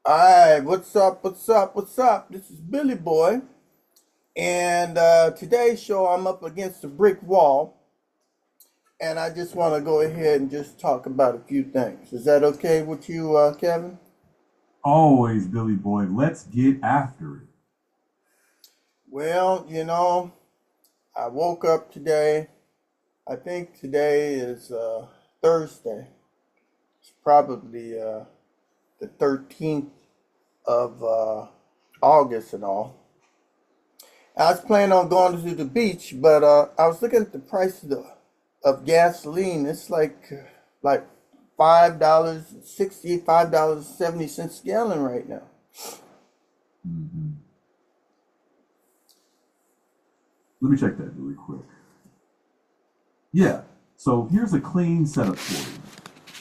All right, what's up? What's up? What's up? This is Billy Boy, and today's show I'm up against a brick wall, and I just want to go ahead and just talk about a few things. Is that okay with you, Kevin? Always, Billy Boy. Let's get after it. Well, I woke up today. I think today is Thursday. It's probably the 13th of August and all. I was planning on going to the beach, but I was looking at the price of gasoline. It's like $5.60, $5.70 a gallon right now. Mhm. Let me check that really quick. Yeah, so here's a clean setup for you.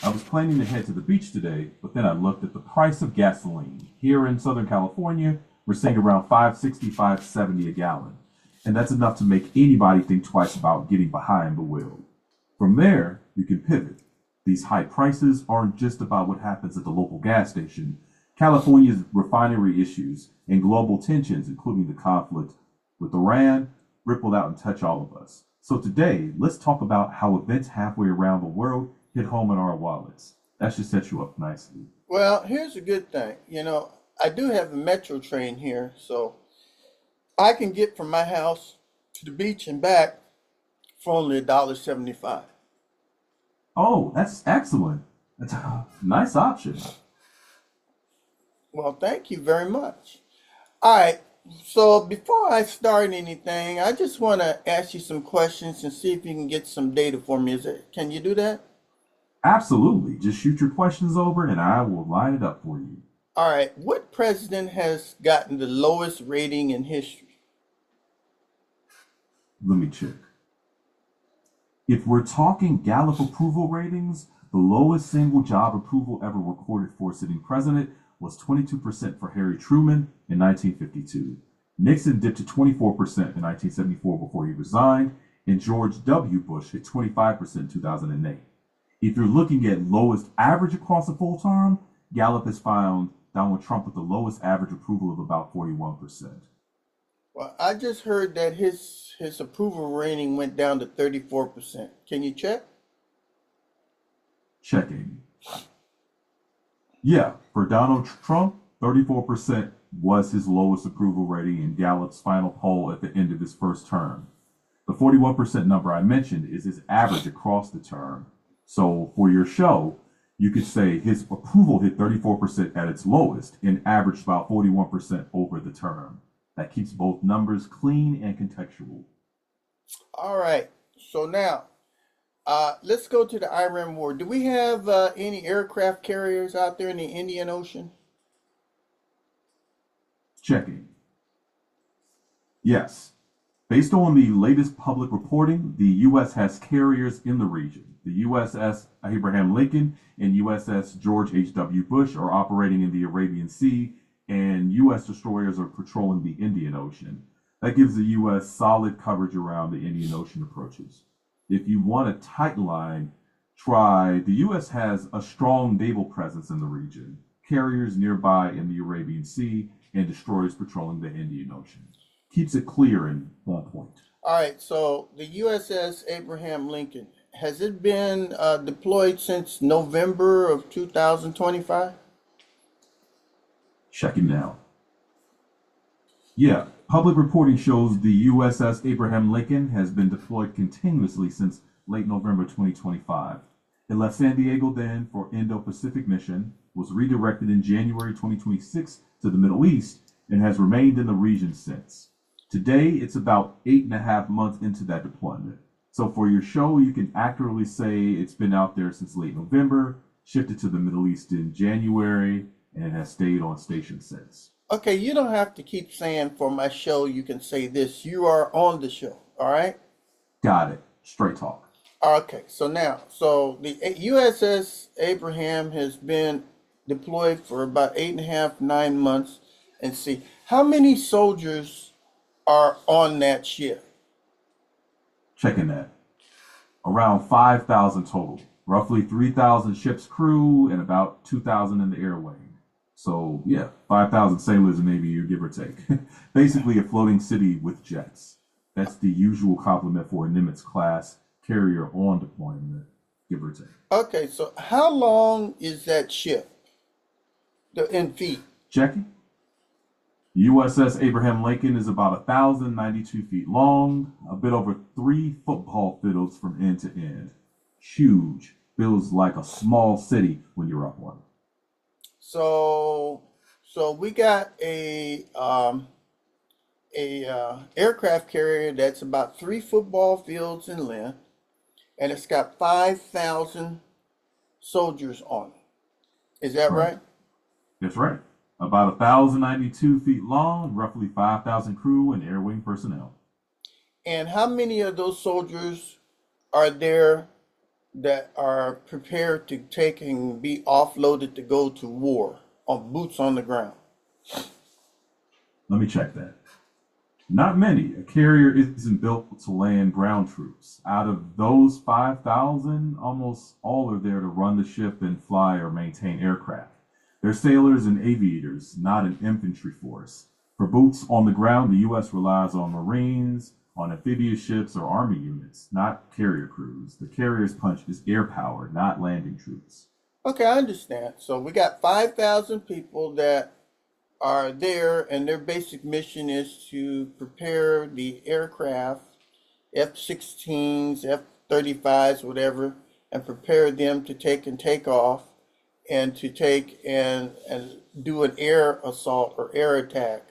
I was planning to head to the beach today, but then I looked at the price of gasoline. Here in Southern California, we're seeing around 560, 570 a gallon. And that's enough to make anybody think twice about getting behind the wheel. From there, you can pivot. These high prices aren't just about what happens at the local gas station. California's refinery issues and global tensions, including the conflict with Iran, rippled out and touch all of us. So today, let's talk about how events halfway around the world hit home in our wallets. That should set you up nicely. Well, here's a good thing. I do have a metro train here, so I can get from my house to the beach and back for only $1.75. Oh, that's excellent. That's a nice option. Well, thank you very much. All right. So before I start anything, I just want to ask you some questions and see if you can get some data for me. Can you do that? Absolutely. Just shoot your questions over and I will line it up for you. All right. What president has gotten the lowest rating in history? Let me check. If we're talking Gallup approval ratings, the lowest single job approval ever recorded for a sitting president was 22% for Harry Truman in 1952. Nixon dipped to 24% in 1974 before he resigned, and George W. Bush hit 25% in 2008. If you're looking at lowest average across a full term, Gallup has found Donald Trump with the lowest average approval of about 41%. Well, I just heard that his approval rating went down to 34%. Can you check? Checking. Yeah, for Donald Trump, 34% was his lowest approval rating in Gallup's final poll at the end of his first term. The 41% number I mentioned is his average across the term. So for your show, you could say his approval hit 34% at its lowest and averaged about 41% over the term. That keeps both numbers clean and contextual. All right. So now, let's go to the Iran war. Do we have any aircraft carriers out there in the Indian Ocean? Checking. Yes. Based on the latest public reporting, the U.S. has carriers in the region. The USS Abraham Lincoln and USS George H.W. Bush are operating in the Arabian Sea, and U.S. destroyers are patrolling the Indian Ocean. That gives the U.S. solid coverage around the Indian Ocean approaches. If you want a tight line, try the U.S. has a strong naval presence in the region, carriers nearby in the Arabian Sea, and destroyers patrolling the Indian Ocean. Keeps it clear and on point. All right. So the USS Abraham Lincoln, has it been deployed since November of 2025? Checking now. Yeah, public reporting shows the USS Abraham Lincoln has been deployed continuously since late November 2025. It left San Diego then for Indo-Pacific mission, was redirected in January 2026 to the Middle East, and has remained in the region since. Today, it's about 8.5 months into that deployment. So for your show, you can accurately say it's been out there since late November, shifted to the Middle East in January, and has stayed on station since. Okay, you don't have to keep saying for my show, you can say this. You are on the show. All right. Got it. Straight talk. Okay, so the USS Abraham has been deployed for about 8.5, 9 months. And see, how many soldiers are on that ship? Checking that. Around 5,000 total. Roughly 3,000 ship's crew and about 2,000 in the air wing. So yeah, 5,000 sailors in Navy year, give or take. Basically a floating city with jets. That's the usual complement for a Nimitz class carrier on deployment, give or take. Okay, so how long is that ship in feet? Jackie, USS Abraham Lincoln is about 1,092 feet long, a bit over 3 football fields from end to end. Huge. Feels like a small city when you're up on it. So, so we got aircraft carrier that's about 3 football fields in length, and it's got 5,000 soldiers on it. Is that Right. right? That's right. About 1,092 feet long, roughly 5,000 crew and air wing personnel. And how many of those soldiers are there that are prepared to take and be offloaded to go to war on boots on the ground? Let me check that. Not many. A carrier isn't built to land ground troops. Out of those 5,000, almost all are there to run the ship and fly or maintain aircraft. They're sailors and aviators, not an infantry force. For boots on the ground, the U.S. relies on Marines, on amphibious ships or Army units, not carrier crews. The carrier's punch is air power, not landing troops. Okay, I understand. So we got 5,000 people that are there, and their basic mission is to prepare the aircraft, F-16s, F-35s, whatever, and prepare them to take off and to take and do an air assault or air attack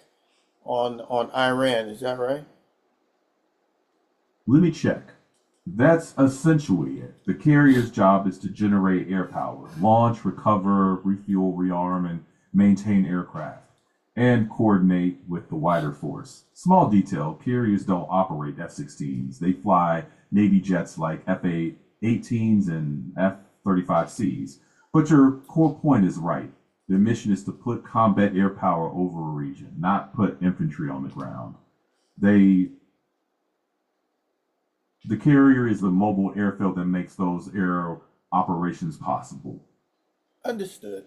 on Iran. Is that right? Let me check. That's essentially it. The carrier's job is to generate air power, launch, recover, refuel, rearm, and maintain aircraft, and coordinate with the wider force. Small detail, carriers don't operate F-16s. They fly Navy jets like F-18s and F-35Cs. But your core point is right. Their mission is to put combat air power over a region, not put infantry on the ground. They The carrier is the mobile airfield that makes those air operations possible. Understood.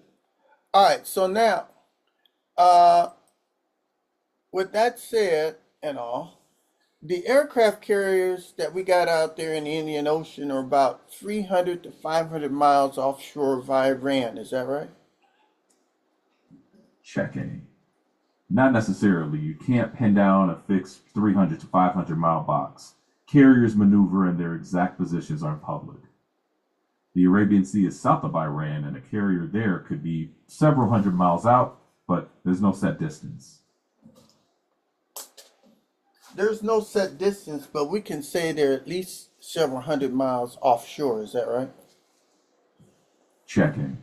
All right. So now, uh, with that said and all, the aircraft carriers that we got out there in the Indian Ocean are about 300 to 500 miles offshore of Iran. Is that right? Checking. Not necessarily. You can't pin down a fixed 300 to 500 mile box. Carriers maneuver and their exact positions aren't public. The Arabian Sea is south of Iran, and a carrier there could be several hundred miles out, but there's no set distance. There's no set distance, but we can say they're at least several hundred miles offshore. Is that right? Checking.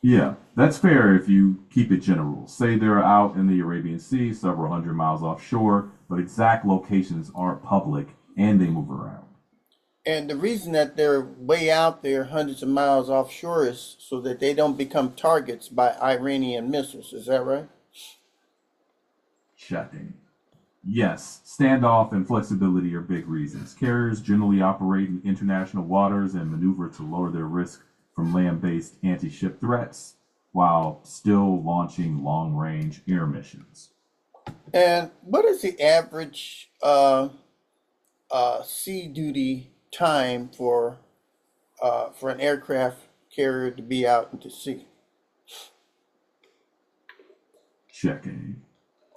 Yeah, that's fair if you keep it general. Say they're out in the Arabian Sea, several hundred miles offshore, but exact locations aren't public and they move around. And the reason that they're way out there, hundreds of miles offshore, is so that they don't become targets by Iranian missiles. Is that right? Checking. Yes, standoff and flexibility are big reasons. Carriers generally operate in international waters and maneuver to lower their risk from land based anti ship threats while still launching long range air missions. And what is the average sea duty time for an aircraft carrier to be out into sea? Checking.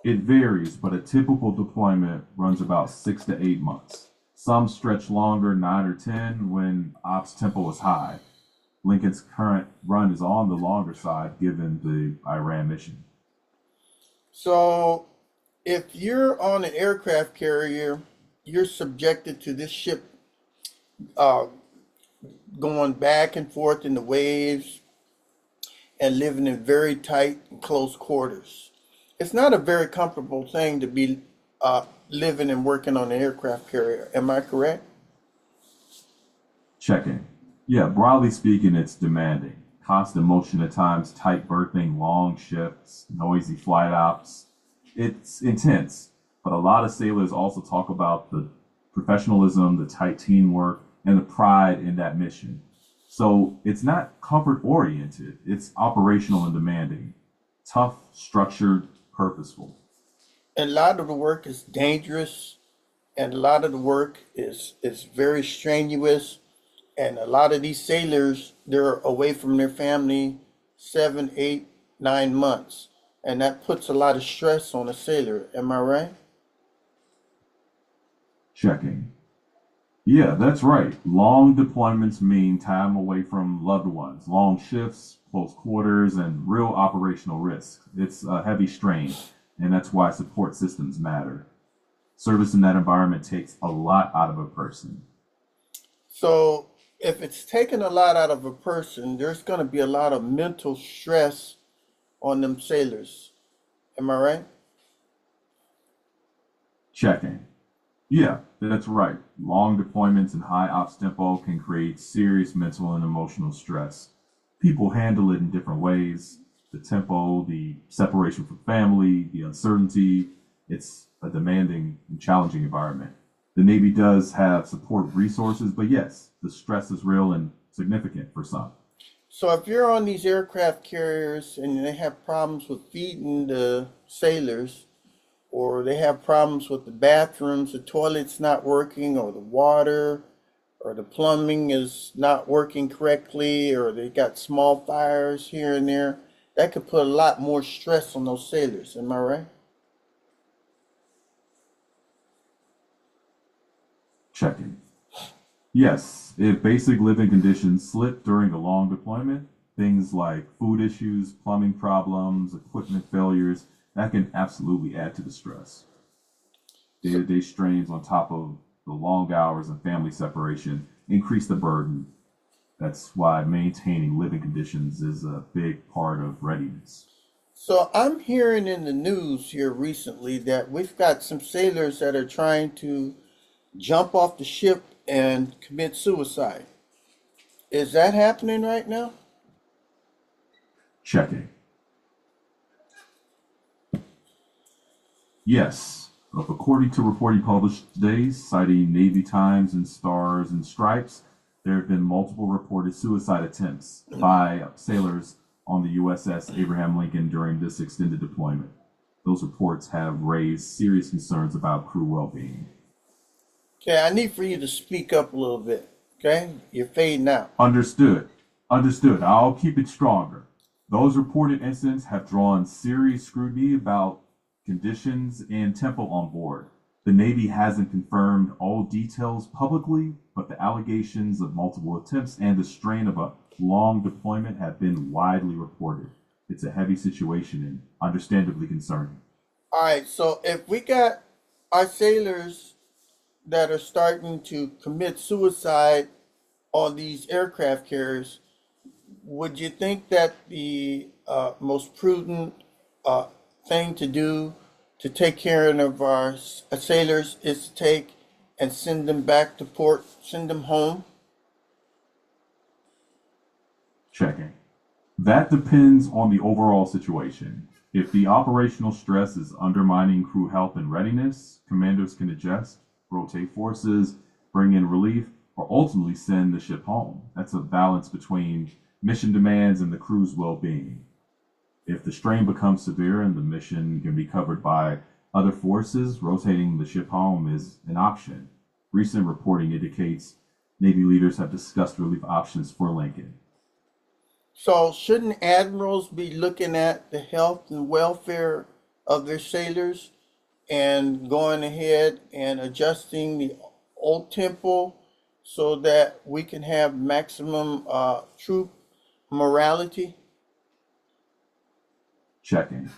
It varies, but a typical deployment runs about 6 to 8 months. Some stretch longer, 9 or 10, when ops tempo is high. Lincoln's current run is on the longer side given the Iran mission. So, if you're on an aircraft carrier, you're subjected to this ship uh, going back and forth in the waves and living in very tight and close quarters. It's not a very comfortable thing to be living and working on an aircraft carrier. Am I correct? Checking. Yeah, broadly speaking, it's demanding. Constant motion at times, tight berthing, long shifts, noisy flight ops. It's intense, but a lot of sailors also talk about the professionalism, the tight teamwork, and the pride in that mission. So it's not comfort oriented, it's operational and demanding. tough, structured, purposeful. A lot of the work is dangerous, and a lot of the work is very strenuous. And a lot of these sailors, they're away from their family 7, 8, 9 months, and that puts a lot of stress on a sailor. Am I right? Checking. Yeah, that's right. Long deployments mean time away from loved ones, long shifts, close quarters, and real operational risk. It's a heavy strain, and that's why support systems matter. Service in that environment takes a lot out of a person. So if it's taking a lot out of a person, there's going to be a lot of mental stress on them sailors. Am I right? Checking. Yeah, that's right. Long deployments and high ops tempo can create serious mental and emotional stress. People handle it in different ways. The tempo, the separation from family, the uncertainty. It's a demanding and challenging environment. The Navy does have support resources, but yes, the stress is real and significant for some. So if you're on these aircraft carriers and they have problems with feeding the sailors, or they have problems with the bathrooms, the toilet's not working, or the water, or the plumbing is not working correctly, or they got small fires here and there, that could put a lot more stress on those sailors. Am I right? Checking. Yes, if basic living conditions slip during a long deployment, things like food issues, plumbing problems, equipment failures, that can absolutely add to the stress. So, Day-to-day strains on top of the long hours and family separation increase the burden. That's why maintaining living conditions is a big part of readiness. so I'm hearing in the news here recently that we've got some sailors that are trying to jump off the ship and commit suicide. Is that happening right now? Checking. Yes, according to reporting published today, citing Navy Times and Stars and Stripes, there have been multiple reported suicide attempts by sailors on the USS Abraham Lincoln during this extended deployment. Those reports have raised serious concerns about crew well being. Okay, I need for you to speak up a little bit. Okay, you're fading out. Understood. Understood. I'll keep it stronger. Those reported incidents have drawn serious scrutiny about conditions and tempo on board. The Navy hasn't confirmed all details publicly, but the allegations of multiple attempts and the strain of a long deployment have been widely reported. It's a heavy situation and understandably concerning. All right, so if we got our sailors that are starting to commit suicide on these aircraft carriers, would you think that the most prudent uh, thing to do to take care of our sailors is to take and send them back to port, send them home? Checking. That depends on the overall situation. If the operational stress is undermining crew health and readiness, commanders can adjust, rotate forces, bring in relief, or ultimately send the ship home. That's a balance between mission demands and the crew's well being. If the strain becomes severe and the mission can be covered by other forces, rotating the ship home is an option. Recent reporting indicates Navy leaders have discussed relief options for Lincoln. So shouldn't admirals be looking at the health and welfare of their sailors and going ahead and adjusting the old tempo so that we can have maximum troop morality? Checking.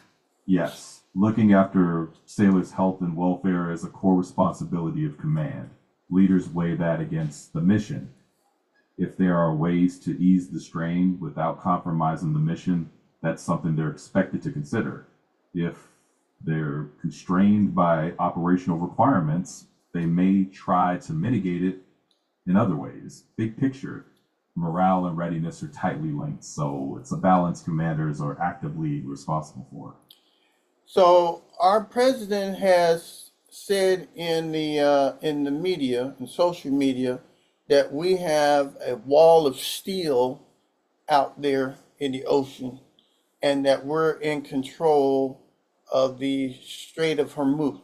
Yes, looking after sailors' health and welfare is a core responsibility of command. Leaders weigh that against the mission. If there are ways to ease the strain without compromising the mission, that's something they're expected to consider. If they're constrained by operational requirements, they may try to mitigate it in other ways. Big picture, morale and readiness are tightly linked, so it's a balance commanders are actively responsible for. So our president has said in the media and social media that we have a wall of steel out there in the ocean. and that we're in control of the Strait of Hormuz.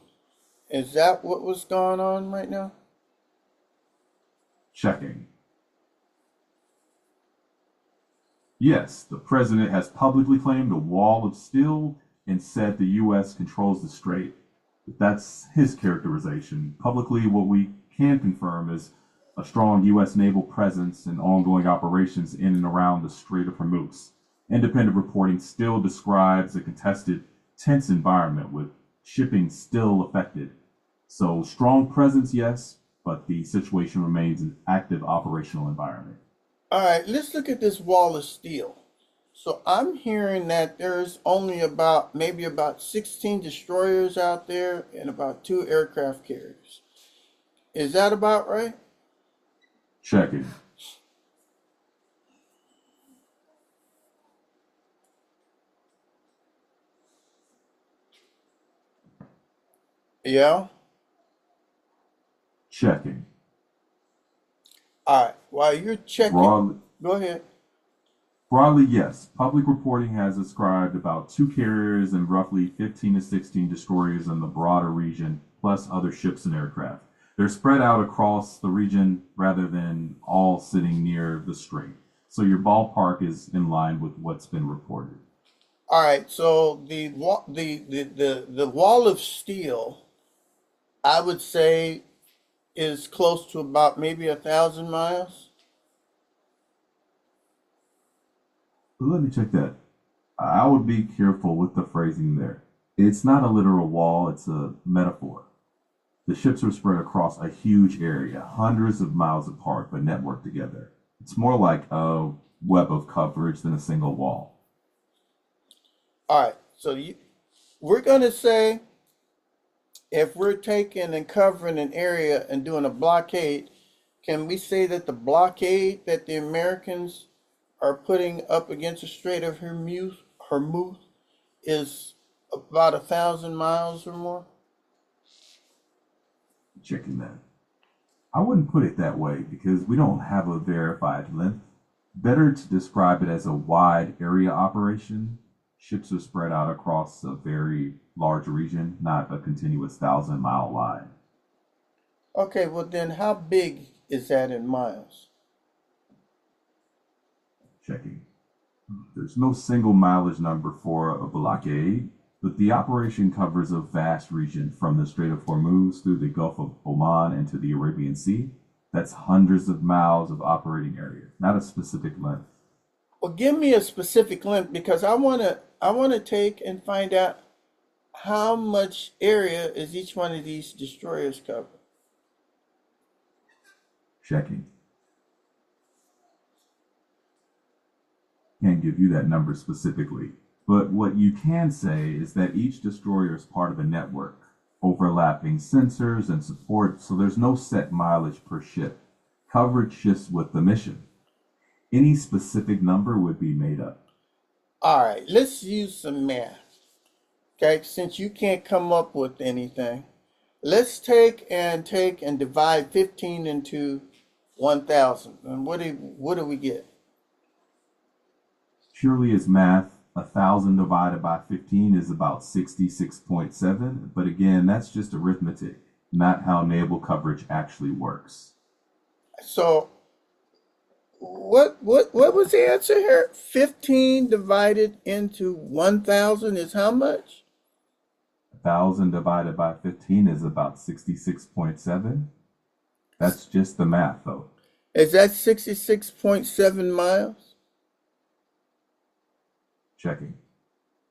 Is that what was going on right now? Checking. Yes, the president has publicly claimed a wall of steel and said the U.S. controls the strait. That's his characterization. Publicly, what we can confirm is a strong U.S. naval presence and ongoing operations in and around the Strait of Hormuz. Independent reporting still describes a contested, tense environment with shipping still affected. So, strong presence, yes, but the situation remains an active operational environment. All right, let's look at this wall of steel. So I'm hearing that there's only maybe about 16 destroyers out there and about 2 aircraft carriers. Is that about right? Checking. Yeah. Checking. All right. While you're checking, Broadly, go ahead. broadly, yes. Public reporting has described about 2 carriers and roughly 15 to 16 destroyers in the broader region, plus other ships and aircraft. They're spread out across the region rather than all sitting near the strait. So your ballpark is in line with what's been reported. All right. So the wall of steel, I would say, is close to about maybe 1,000 miles. But let me check that. I would be careful with the phrasing there. It's not a literal wall, it's a metaphor. The ships are spread across a huge area, hundreds of miles apart, but networked together. It's more like a web of coverage than a single wall. All right. So we're going to say if we're taking and covering an area and doing a blockade, can we say that the blockade that the Americans are putting up against the Strait of Hormuz is about 1,000 miles or more? Checking that. I wouldn't put it that way because we don't have a verified length. Better to describe it as a wide area operation. Ships are spread out across a very large region, not a continuous 1,000 mile line. Okay, well then how big is that in miles? Checking. There's no single mileage number for a blockade, but the operation covers a vast region from the Strait of Hormuz through the Gulf of Oman and to the Arabian Sea. That's hundreds of miles of operating area, not a specific length. Well, give me a specific length because I want to take and find out how much area is each one of these destroyers cover. Checking. Can't give you that number specifically, but what you can say is that each destroyer is part of a network, overlapping sensors and support, so there's no set mileage per ship. Coverage shifts with the mission. Any specific number would be made up. All right, let's use some math. Okay, since you can't come up with anything, let's take and divide 15 into 1,000. And what do we get? Purely as math, 1,000 divided by 15 is about 66.7, but again, that's just arithmetic, not how naval coverage actually works. So what was the answer here? 15 divided into 1,000 is how much? 1,000 divided by 15 is about 66.7. That's just the math, though. Is that 66.7 miles? Checking.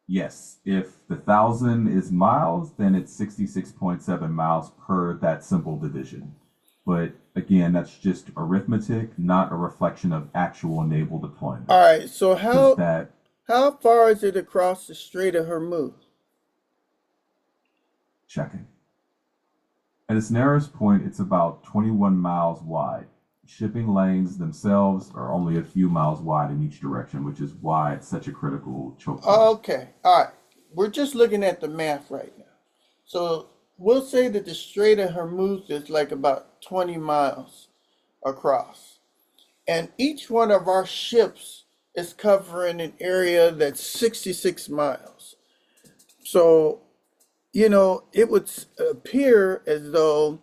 Yes, if the 1,000 is miles, then it's 66.7 miles per that simple division. But again, that's just arithmetic, not a reflection of actual naval deployment. All right, so Because how that, how far is it across the Strait of Hormuz? checking. At its narrowest point, it's about 21 miles wide. Shipping lanes themselves are only a few miles wide in each direction, which is why it's such a critical choke point. Okay, all right. We're just looking at the math right now. So we'll say that the Strait of Hormuz is like about 20 miles across. And each one of our ships is covering an area that's 66 miles. So, it would appear as though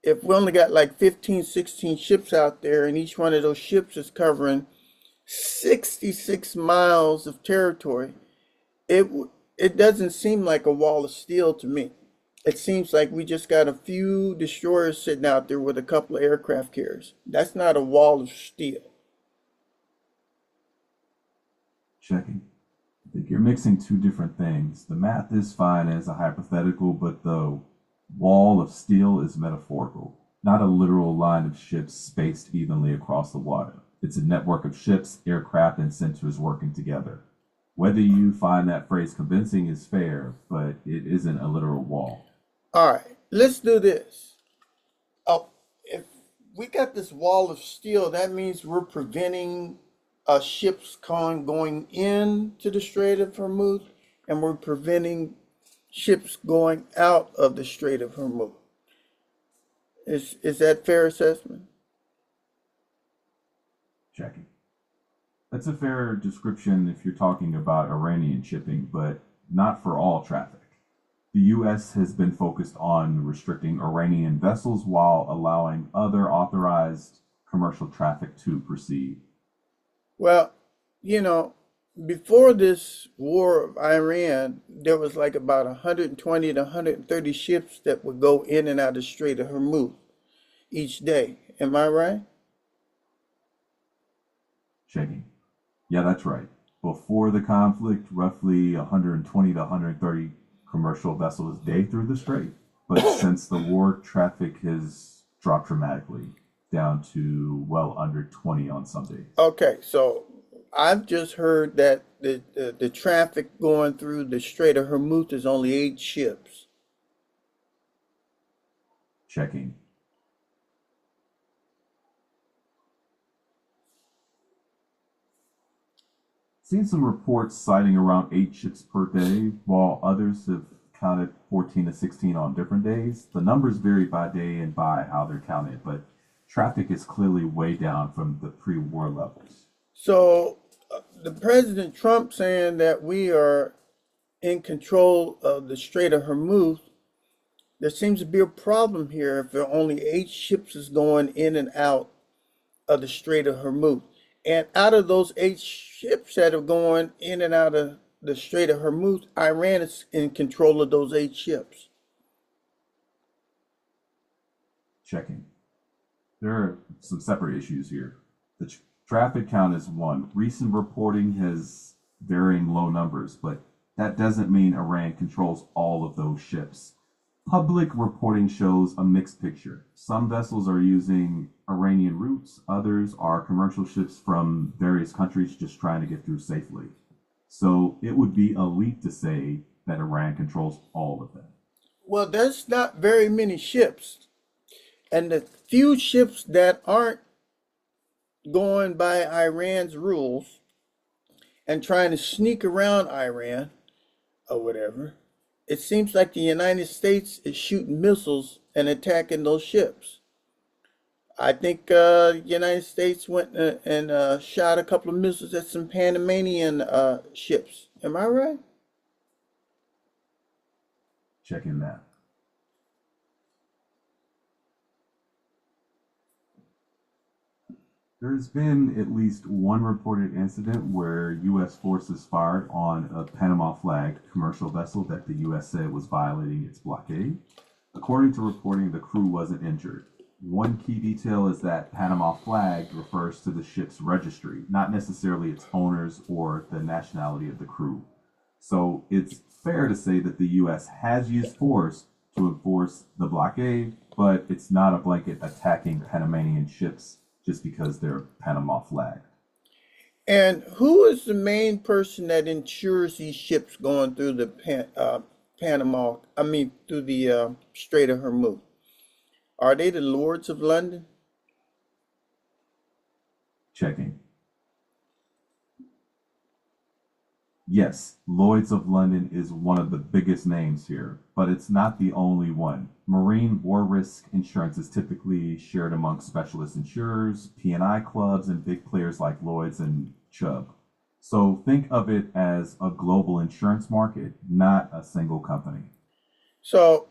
if we only got like 15, 16 ships out there, and each one of those ships is covering 66 miles of territory, it doesn't seem like a wall of steel to me. It seems like we just got a few destroyers sitting out there with a couple of aircraft carriers. That's not a wall of steel. Checking. I think you're mixing two different things. The math is fine as a hypothetical, but the wall of steel is metaphorical, not a literal line of ships spaced evenly across the water. It's a network of ships, aircraft, and sensors working together. Whether you find that phrase convincing is fair, but it isn't a literal wall. All right, let's do this. Oh, if we got this wall of steel, that means we're preventing ships going into the Strait of Hormuz, and we're preventing ships going out of the Strait of Hormuz. Is that fair assessment? Checking. That's a fair description if you're talking about Iranian shipping, but not for all traffic. The U.S. has been focused on restricting Iranian vessels while allowing other authorized commercial traffic to proceed. Well, you know, before this war of Iran, there was like about 120 to 130 ships that would go in and out of the Strait of Hormuz each day. Am I right? Checking. Yeah, that's right. Before the conflict, roughly 120 to 130 commercial vessels a day through the strait. But since the war, traffic has dropped dramatically, down to well under 20 on some days. Okay, so I've just heard that the traffic going through the Strait of Hormuz is only 8 ships. Checking. Seen some reports citing around 8 ships per day, while others have counted 14 to 16 on different days. The numbers vary by day and by how they're counted, but traffic is clearly way down from the pre-war levels. So the President Trump saying that we are in control of the Strait of Hormuz, there seems to be a problem here if there are only 8 ships is going in and out of the Strait of Hormuz. And out of those 8 ships that are going in and out of the Strait of Hormuz, Iran is in control of those 8 ships. Checking. There are some separate issues here. The traffic count is one. Recent reporting has varying low numbers, but that doesn't mean Iran controls all of those ships. Public reporting shows a mixed picture. Some vessels are using Iranian routes, others are commercial ships from various countries just trying to get through safely. So it would be a leap to say that Iran controls all of them. Well, there's not very many ships. And the few ships that aren't going by Iran's rules and trying to sneak around Iran or whatever, it seems like the United States is shooting missiles and attacking those ships. I think the United States went and shot a couple of missiles at some Panamanian ships. Am I right? Checking that. There's been at least one reported incident where U.S. forces fired on a Panama flagged commercial vessel that the U.S. said was violating its blockade. According to reporting, the crew wasn't injured. One key detail is that Panama flagged refers to the ship's registry, not necessarily its owners or the nationality of the crew. So it's fair to say that the U.S. has used force to enforce the blockade, but it's not a blanket attacking Panamanian ships just because they're Panama flagged. And who is the main person that insures these ships going through the through the Strait of Hormuz? Are they the Lords of London? Checking. Yes, Lloyd's of London is one of the biggest names here, but it's not the only one. Marine war risk insurance is typically shared among specialist insurers, P&I clubs, and big players like Lloyd's and Chubb. So think of it as a global insurance market, not a single company. So,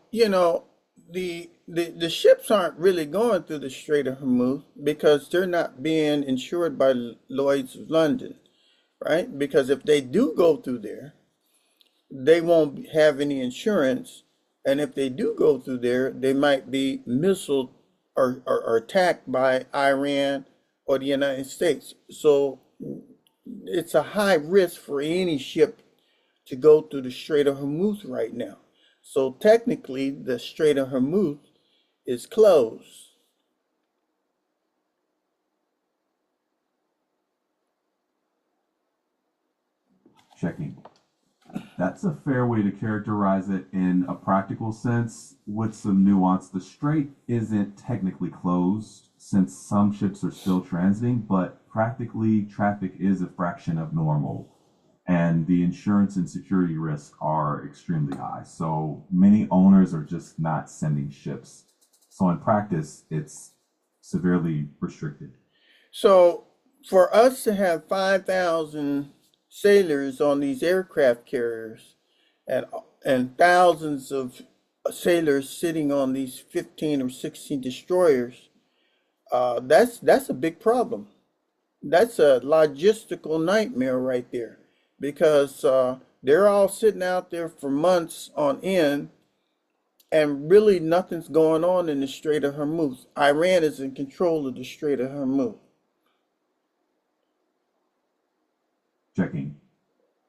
the ships aren't really going through the Strait of Hormuz because they're not being insured by Lloyd's of London, right? Because if they do go through there, they won't have any insurance. And if they do go through there, they might be missiled or attacked by Iran or the United States. So it's a high risk for any ship to go through the Strait of Hormuz right now. So technically, the Strait of Hormuz is closed. Checking. That's a fair way to characterize it in a practical sense. With some nuance, the strait isn't technically closed since some ships are still transiting, but practically traffic is a fraction of normal. And the insurance and security risks are extremely high. So many owners are just not sending ships. So in practice, it's severely restricted. So for us to have 5,000 sailors on these aircraft carriers and and thousands of sailors sitting on these 15 or 16 destroyers, that's a big problem. That's a logistical nightmare right there because they're all sitting out there for months on end and really nothing's going on in the Strait of Hormuz. Iran is in control of the Strait of Hormuz. Checking.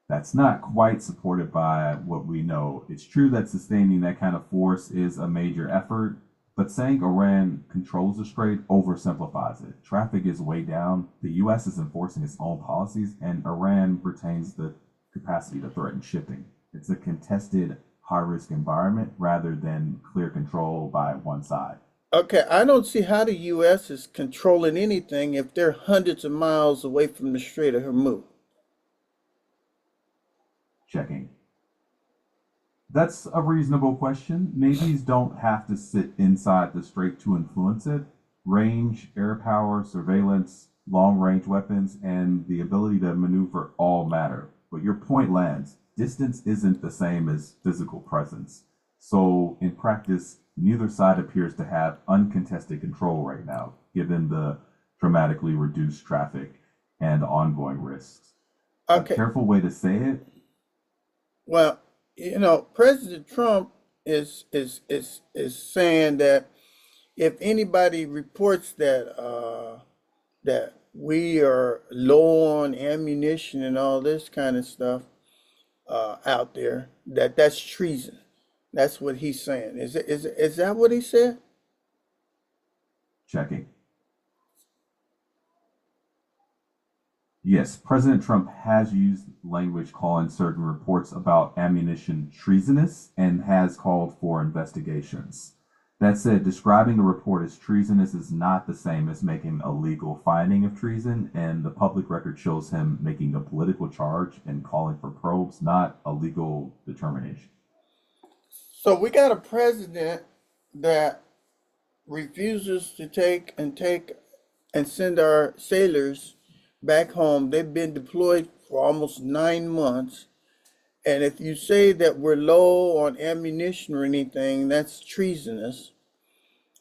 That's not quite supported by what we know. It's true that sustaining that kind of force is a major effort, but saying Iran controls the strait oversimplifies it. Traffic is way down, the US is enforcing its own policies, and Iran retains the capacity to threaten shipping. It's a contested, high risk environment rather than clear control by one side. Okay, I don't see how the U.S. is controlling anything if they're hundreds of miles away from the Strait of Hormuz. Checking. That's a reasonable question. Navies don't have to sit inside the strait to influence it. Range, air power, surveillance, long range weapons, and the ability to maneuver all matter. But your point lands. Distance isn't the same as physical presence. So, in practice, neither side appears to have uncontested control right now, given the dramatically reduced traffic and ongoing risks. A Okay, careful way to say it, well, President Trump is saying that if anybody reports that we are low on ammunition and all this kind of stuff out there, that's treason. That's what he's saying. Is that what he said? checking. Yes, President Trump has used language calling certain reports about ammunition treasonous and has called for investigations. That said, describing a report as treasonous is not the same as making a legal finding of treason, and the public record shows him making a political charge and calling for probes, not a legal determination. So we got a president that refuses to take and send our sailors back home. They've been deployed for almost 9 months. And if you say that we're low on ammunition or anything, that's treasonous,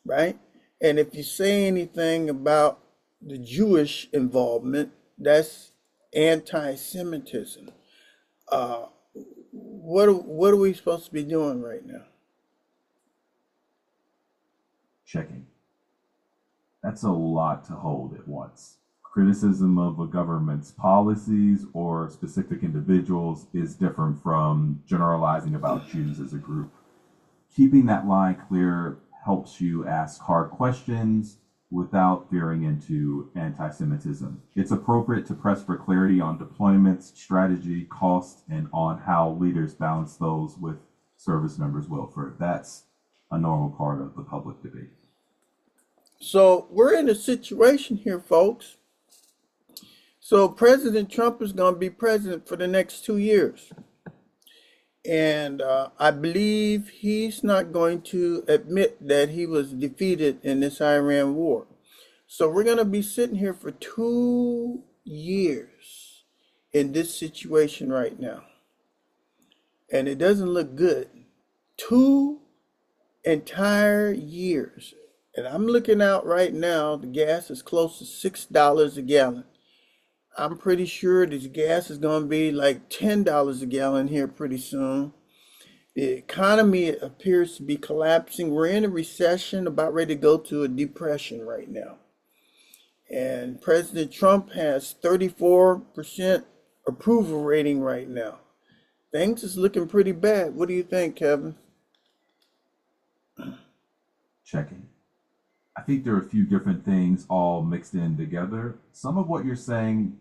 right? And if you say anything about the Jewish involvement, that's anti-Semitism. Uh, what are we supposed to be doing right now? Checking. That's a lot to hold at once. Criticism of a government's policies or specific individuals is different from generalizing about Jews as a group. Keeping that line clear helps you ask hard questions without veering into anti Semitism. It's appropriate to press for clarity on deployments, strategy, cost, and on how leaders balance those with service members' welfare. That's a normal part of the public debate. So we're in a situation here, folks, So President Trump is going to be president for the next 2 years. And I believe he's not going to admit that he was defeated in this Iran war. So we're going to be sitting here for 2 years in this situation right now. And it doesn't look good. 2 entire years. And I'm looking out right now, the gas is close to $6 a gallon. I'm pretty sure this gas is going to be like $10 a gallon here pretty soon. The economy appears to be collapsing. We're in a recession, about ready to go to a depression right now. And President Trump has 34% approval rating right now. Things is looking pretty bad. What do you think, Kevin? Checking. I think there are a few different things all mixed in together. Some of what you're saying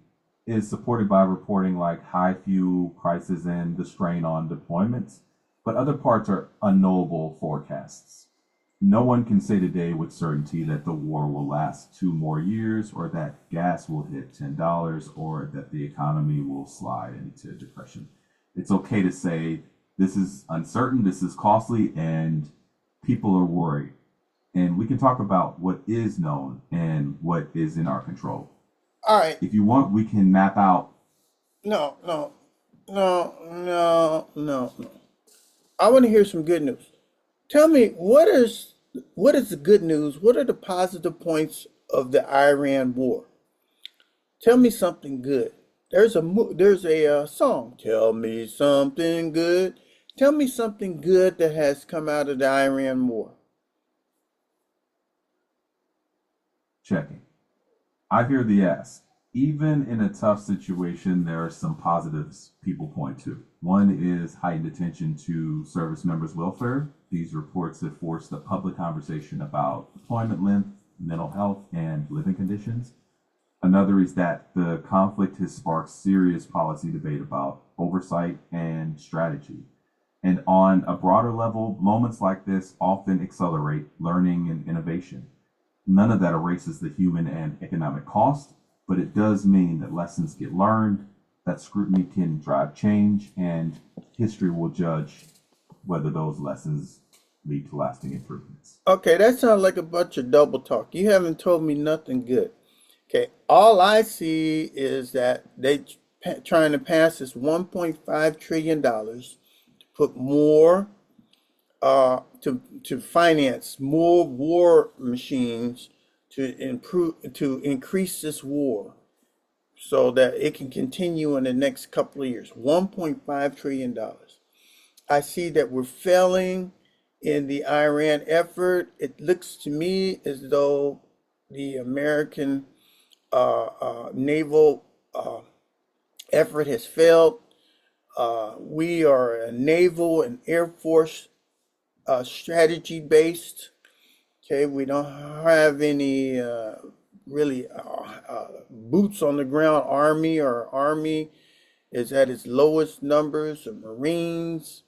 is supported by reporting like high fuel prices and the strain on deployments, but other parts are unknowable forecasts. No one can say today with certainty that the war will last 2 more years, or that gas will hit $10, or that the economy will slide into depression. It's okay to say this is uncertain, this is costly, and people are worried. And we can talk about what is known and what is in our control. All right. If you want, we can map out. No. I want to hear some good news. Tell me, what is the good news? What are the positive points of the Iran war? Tell me something good. There's a song. Tell me something good. Tell me something good that has come out of the Iran war. Checking. I hear the ask. Even in a tough situation, there are some positives people point to. One is heightened attention to service members' welfare. These reports have forced a public conversation about deployment length, mental health, and living conditions. Another is that the conflict has sparked serious policy debate about oversight and strategy. And on a broader level, moments like this often accelerate learning and innovation. None of that erases the human and economic cost, but it does mean that lessons get learned, that scrutiny can drive change, and history will judge whether those lessons lead to lasting improvements. Okay, that sounds like a bunch of double talk. You haven't told me nothing good. Okay, all I see is that they trying to pass this $1.5 trillion to put more to finance more war machines to increase this war so that it can continue in the next couple of years. $1.5 trillion. I see that we're failing in the Iran effort. It looks to me as though the American naval effort has failed. We are a naval and air force strategy based. Okay, we don't have any really boots on the ground army. Our army is at its lowest numbers. The Marines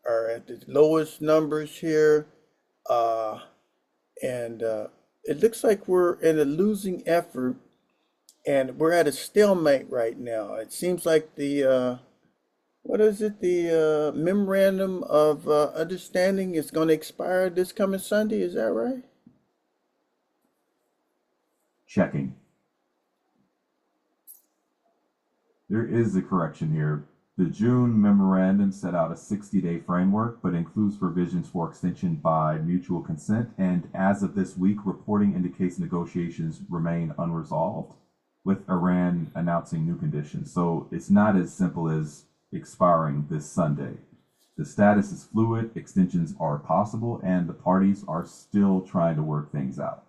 are at the lowest numbers here. And it looks like we're in a losing effort, and we're at a stalemate right now. It seems like the what is it? The memorandum of understanding is going to expire this coming Sunday. Is that right? Checking. There is a correction here. The June memorandum set out a 60-day framework, but includes provisions for extension by mutual consent. And as of this week, reporting indicates negotiations remain unresolved, with Iran announcing new conditions. So it's not as simple as expiring this Sunday. The status is fluid, extensions are possible, and the parties are still trying to work things out.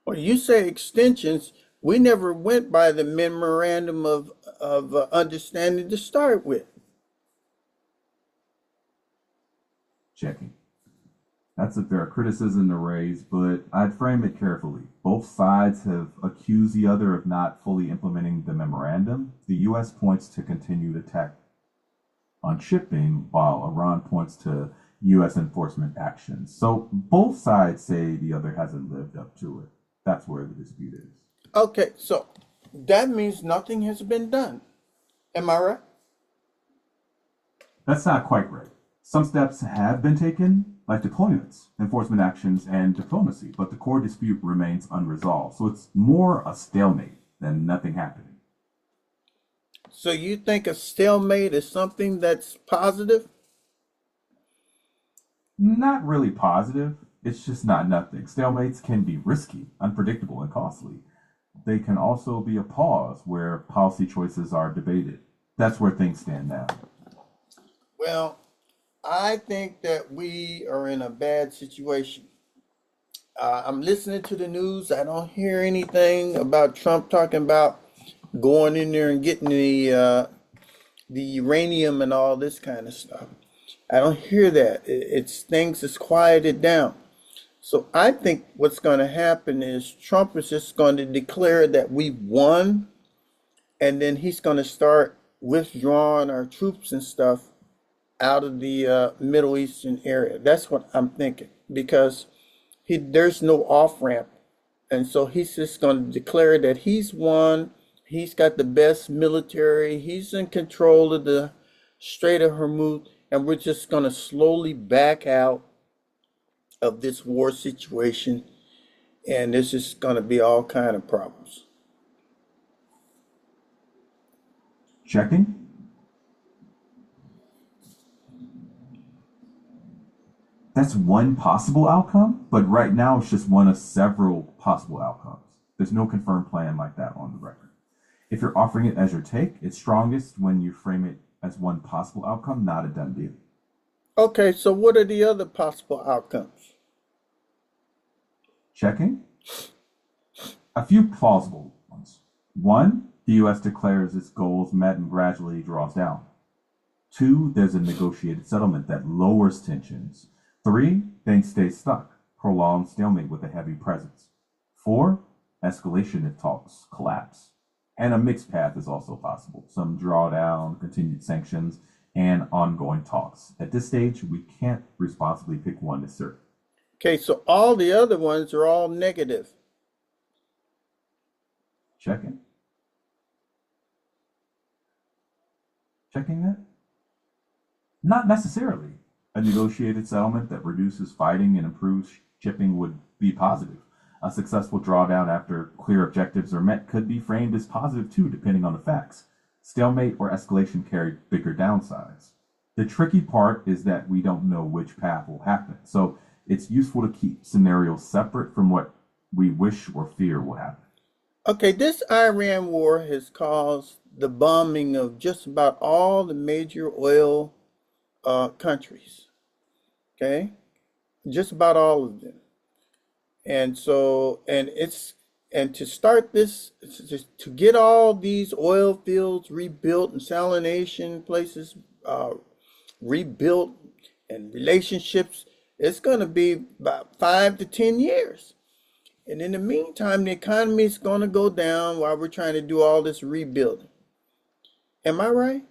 Well, you say extensions. We never went by the memorandum of understanding to start with. Checking. That's a fair criticism to raise, but I'd frame it carefully. Both sides have accused the other of not fully implementing the memorandum. The U.S. points to continued attack on shipping, while Iran points to U.S. enforcement actions. So both sides say the other hasn't lived up to it. That's where the dispute is. Okay, so that means nothing has been done. Am I right? That's not quite right. Some steps have been taken, like deployments, enforcement actions, and diplomacy, but the core dispute remains unresolved. So it's more a stalemate than nothing happening. So you think a stalemate is something that's positive? Not really positive, it's just not nothing. Stalemates can be risky, unpredictable, and costly. They can also be a pause where policy choices are debated. That's where things stand now. Well, I think that we are in a bad situation. I'm listening to the news. I don't hear anything about Trump talking about going in there and getting the uranium and all this kind of stuff. I don't hear that. It's things is quieted down. So I think what's going to happen is Trump is just going to declare that we won, and then he's going to start withdrawing our troops and stuff out of the Middle Eastern area. That's what I'm thinking because there's no off ramp, and so he's just going to declare that he's won. He's got the best military. He's in control of the Strait of Hormuz, and we're just going to slowly back out of this war situation, and this is going to be all kind of problems. Checking? That's one possible outcome, but right now it's just one of several possible outcomes. There's no confirmed plan like that on the record. If you're offering it as your take, it's strongest when you frame it as one possible outcome, not a done deal. Okay, so what are the other possible outcomes? Checking? A few plausible ones. One, the US declares its goals met and gradually draws down. Two, there's a negotiated settlement that lowers tensions. Three, things stay stuck, prolonged stalemate with a heavy presence. Four, escalation if talks collapse. And a mixed path is also possible. Some drawdown, continued sanctions, and ongoing talks. At this stage, we can't responsibly pick one as certain. Okay, so all the other ones are all negative. Checking? Checking that? Not necessarily. A negotiated settlement that reduces fighting and improves shipping would be positive. A successful drawdown after clear objectives are met could be framed as positive too, depending on the facts. Stalemate or escalation carry bigger downsides. The tricky part is that we don't know which path will happen, so it's useful to keep scenarios separate from what we wish or fear will happen. Okay, this Iran war has caused the bombing of just about all the major oil countries. Okay, just about all of them. And so, and to start this, to get all these oil fields rebuilt and salination places rebuilt and relationships, it's going to be about 5 to 10 years. And in the meantime, the economy is going to go down while we're trying to do all this rebuilding. Am I right?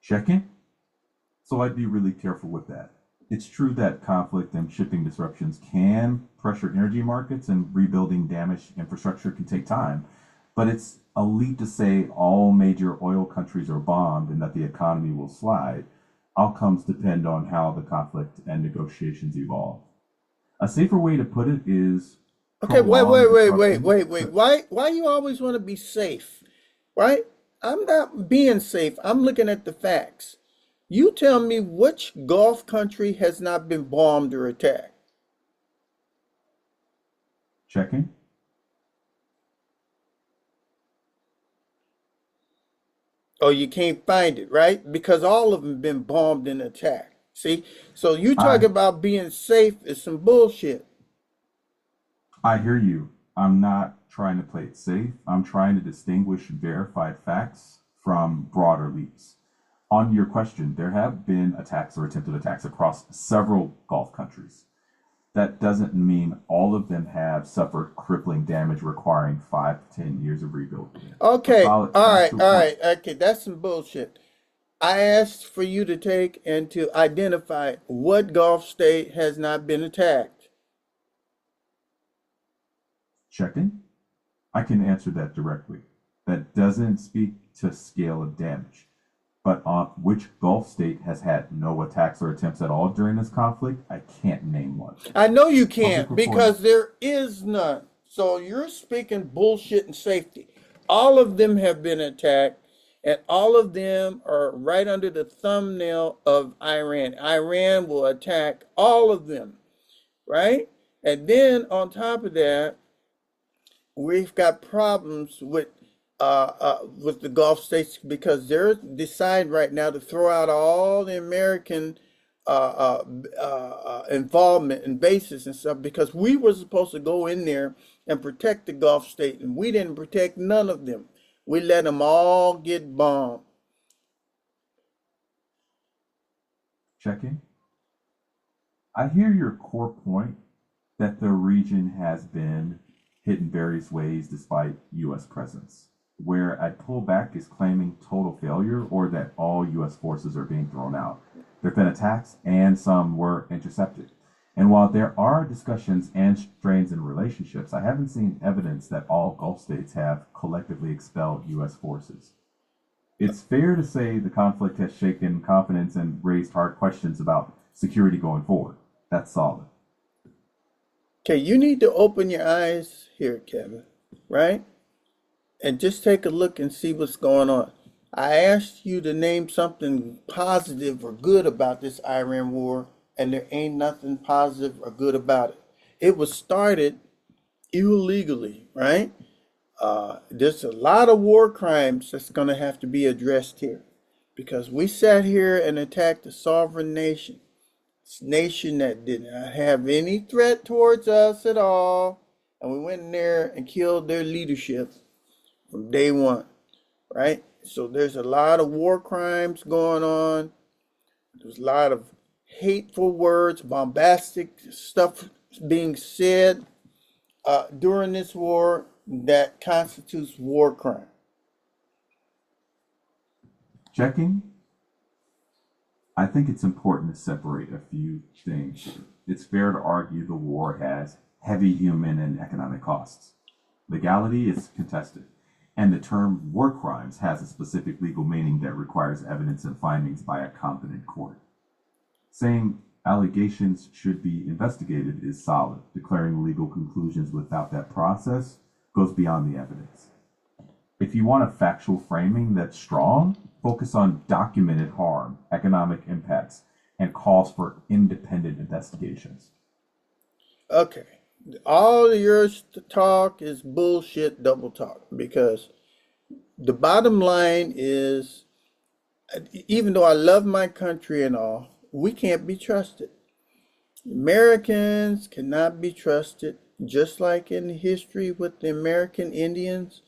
Checking? So I'd be really careful with that. It's true that conflict and shipping disruptions can pressure energy markets and rebuilding damaged infrastructure can take time, but it's a leap to say all major oil countries are bombed and that the economy will slide. Outcomes depend on how the conflict and negotiations evolve. A safer way to put it is Okay, prolonged disruption. wait. Why you always want to be safe? Right? I'm not being safe. I'm looking at the facts. You tell me which Gulf country has not been bombed or attacked. Checking? Oh, you can't find it, right? Because all of them been bombed and attacked. See? So you talk I about being safe is some bullshit. I hear you. I'm not trying to play it safe. I'm trying to distinguish verified facts from broader leaps. On your question, there have been attacks or attempted attacks across several Gulf countries. That doesn't mean all of them have suffered crippling damage requiring 5 to 10 years of rebuilding. A Okay, solid factual all point. right, okay, that's some bullshit. I asked for you to take and to identify what Gulf state has not been attacked. Checking. I can answer that directly. That doesn't speak to scale of damage. But on which Gulf state has had no attacks or attempts at all during this conflict? I can't name one. I know you Public can't reporting. because there is none. So you're speaking bullshit and safety. All of them have been attacked, and all of them are right under the thumbnail of Iran. Iran will attack all of them, right? And then on top of that, we've got problems with the Gulf states because they're deciding right now to throw out all the American involvement and bases and stuff because we were supposed to go in there and protect the Gulf state, and we didn't protect none of them. We let them all get bombed. Checking. I hear your core point that the region has been hit in various ways despite US presence. Where I pull back is claiming total failure or that all US forces are being thrown out. There have been attacks and some were intercepted. And while there are discussions and strains in relationships, I haven't seen evidence that all Gulf states have collectively expelled US forces. It's fair to say the conflict has shaken confidence and raised hard questions about security going forward. That's solid. Okay, you need to open your eyes here, Kevin, right? And just take a look and see what's going on. I asked you to name something positive or good about this Iran war, and there ain't nothing positive or good about it. It was started illegally, right? There's a lot of war crimes that's going to have to be addressed here because we sat here and attacked a sovereign nation, this nation that did not have any threat towards us at all, and we went in there and killed their leadership from day one, right? So there's a lot of war crimes going on. There's a lot of hateful words, bombastic stuff being said during this war that constitutes war crime. Checking. I think it's important to separate a few things here. It's fair to argue the war has heavy human and economic costs. Legality is contested, and the term war crimes has a specific legal meaning that requires evidence and findings by a competent court. Saying allegations should be investigated is solid. Declaring legal conclusions without that process goes beyond the evidence. If you want a factual framing that's strong, focus on documented harm, economic impacts, and calls for independent investigations. Okay. All of your talk is bullshit double talk because the bottom line is, even though I love my country and all, we can't be trusted. Americans cannot be trusted, just like in history with the American Indians.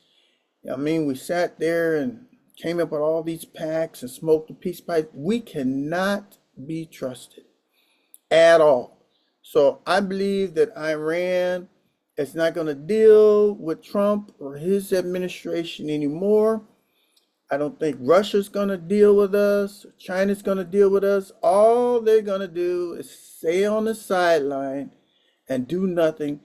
I mean, we sat there and came up with all these pacts and smoked the peace pipe. We cannot be trusted at all. So I believe that Iran is not going to deal with Trump or his administration anymore. I don't think Russia's going to deal with us, or China's going to deal with us. All they're going to do is stay on the sideline and do nothing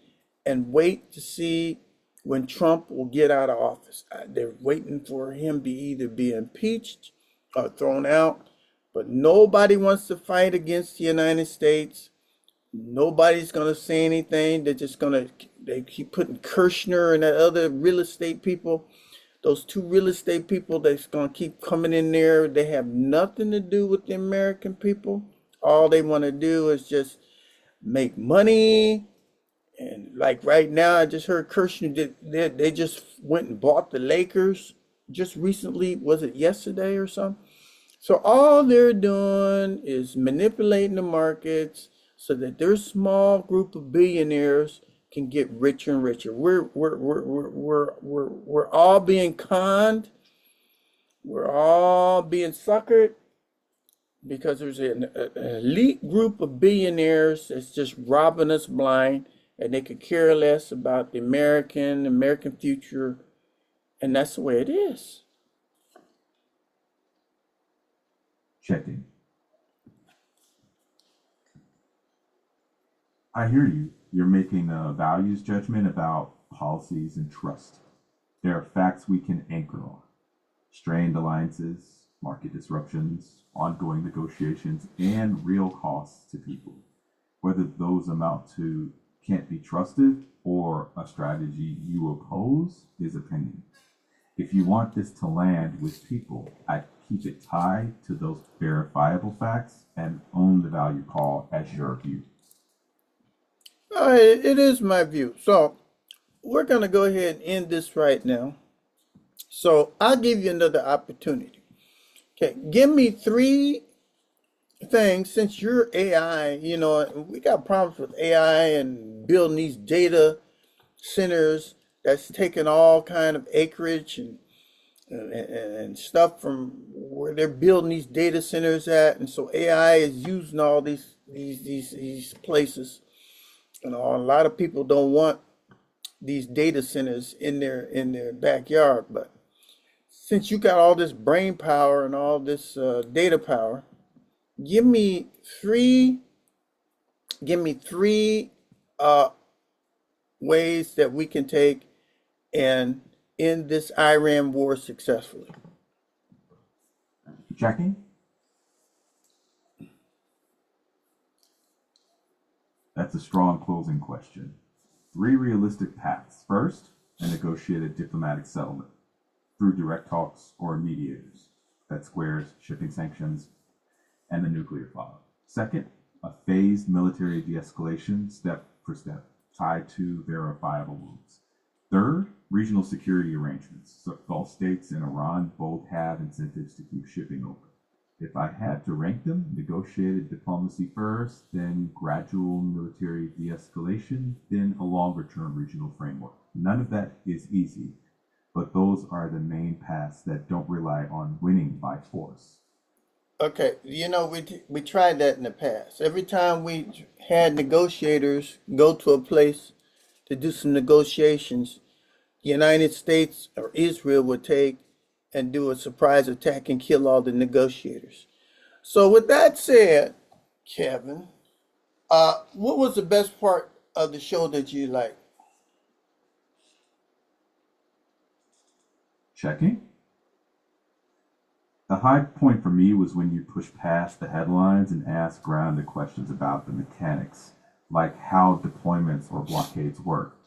and wait to see when Trump will get out of office. They're waiting for him to either be impeached or thrown out. But nobody wants to fight against the United States. Nobody's going to say anything. They keep putting Kirshner and that other real estate people, those two real estate people that's going to keep coming in there. They have nothing to do with the American people. All they want to do is just make money. And like right now, I just heard Kirshner they just went and bought the Lakers just recently. Was it yesterday or something? So all they're doing is manipulating the markets so that their small group of billionaires can get richer and richer. We're all being conned. We're all being suckered because there's an elite group of billionaires that's just robbing us blind, and they could care less about the American future, and that's the way it is. Checking. I hear you. You're making a values judgment about policies and trust. There are facts we can anchor on: strained alliances, market disruptions, ongoing negotiations, and real costs to people. Whether those amount to can't be trusted or a strategy you oppose is opinion. If you want this to land with people, I keep it tied to those verifiable facts and own the value call as your view. It is my view. So we're going to go ahead and end this right now. So I'll give you another opportunity. Okay, give me three things since you're AI. We got problems with AI and building these data centers that's taking all kind of acreage and stuff from where they're building these data centers at, and so AI is using all these places. A lot of people don't want these data centers in their backyard, but since you got all this brain power and all this data power, give me three uh, ways that we can take and end this Iran war successfully. Checking? That's a strong closing question. Three realistic paths. First, a negotiated diplomatic settlement through direct talks or mediators that squares shipping sanctions and the nuclear fallout. Second, a phased military de-escalation step for step tied to verifiable moves. Third, regional security arrangements. So Gulf states and Iran both have incentives to keep shipping open. If I had to rank them, negotiated diplomacy first, then gradual military de-escalation, then a longer-term regional framework. None of that is easy, but those are the main paths that don't rely on winning by force. Okay, we tried that in the past. Every time we had negotiators go to a place to do some negotiations, the United States or Israel would take and do a surprise attack and kill all the negotiators. So with that said, Kevin, what was the best part of the show that you liked? Checking. The high point for me was when you push past the headlines and ask grounded questions about the mechanics, like how deployments or blockades work.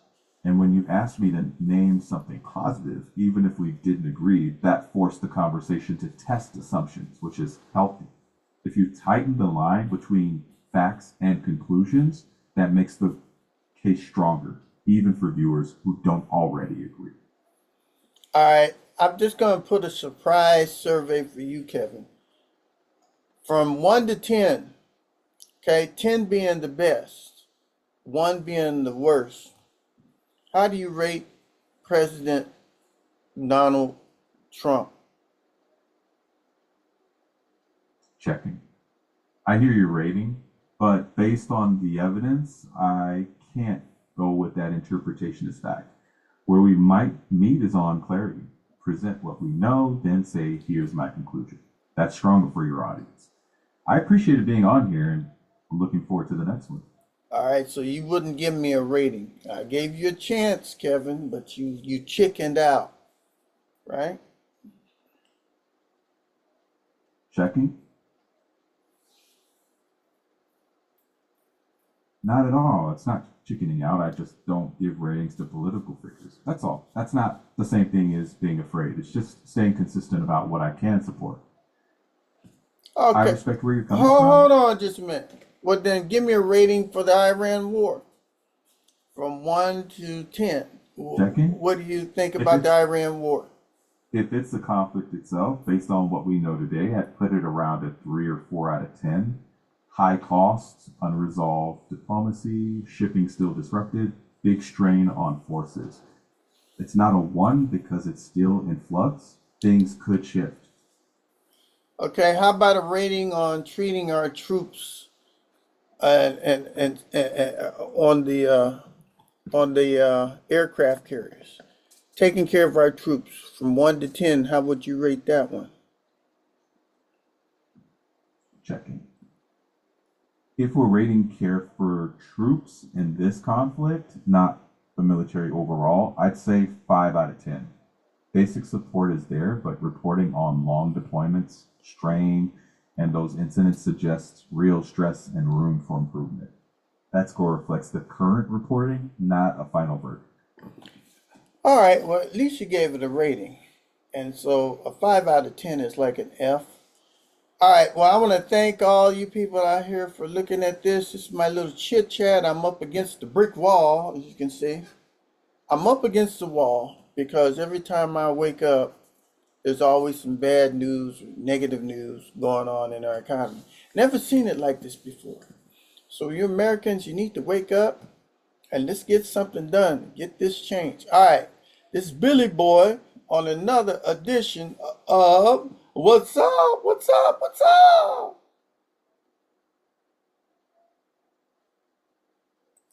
And when you asked me to name something positive, even if we didn't agree, that forced the conversation to test assumptions, which is healthy. If you tighten the line between facts and conclusions, that makes the case stronger, even for viewers who don't already agree. All right, I'm just going to put a surprise survey for you, Kevin. From 1 to 10, okay, 10 being the best, 1 being the worst. How do you rate President Donald Trump? Checking. I hear your rating, but based on the evidence, I can't go with that interpretation as fact. Where we might meet is on clarity. Present what we know, then say, here's my conclusion. That's stronger for your audience. I appreciated being on here, and I'm looking forward to the next one. All right, so you wouldn't give me a rating. I gave you a chance, Kevin, but you chickened out, right? Checking? Not at all. It's not chickening out. I just don't give ratings to political figures. That's all. That's not the same thing as being afraid. It's just staying consistent about what I can support. I Okay, respect where you're coming hold from. on just a minute. Well, then give me a rating for the Iran war from 1 to 10. Checking? What do you think If about the it's Iran war? if it's the conflict itself, based on what we know today, I'd put it around a 3 or 4 out of 10. High costs, unresolved diplomacy, shipping still disrupted, big strain on forces. It's not a 1 because it's still in flux. Things could shift. Okay, how about a rating on treating our troops and on the aircraft carriers, taking care of our troops from 1 to 10? How would you rate that one? Checking. If we're rating care for troops in this conflict, not the military overall, I'd say 5 out of 10. Basic support is there, but reporting on long deployments, strain, and those incidents suggests real stress and room for improvement. That score reflects the current reporting, not a final verdict. All right, well, at least you gave it a rating. And so a 5 out of 10 is like an F. All right, well, I want to thank all you people out here for looking at this. This is my little chit chat. I'm up against the brick wall, as you can see. I'm up against the wall because every time I wake up, there's always some bad news, negative news going on in our economy. Never seen it like this before. So you Americans, you need to wake up and let's get something done. Get this changed. All right, this is Billy Boy on another edition of What's Up? What's Up? What's Up?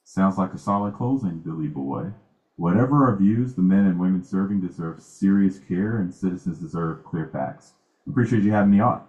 Sounds like a solid closing, Billy Boy. Whatever our views, the men and women serving deserve serious care, and citizens deserve clear facts. Appreciate you having me on.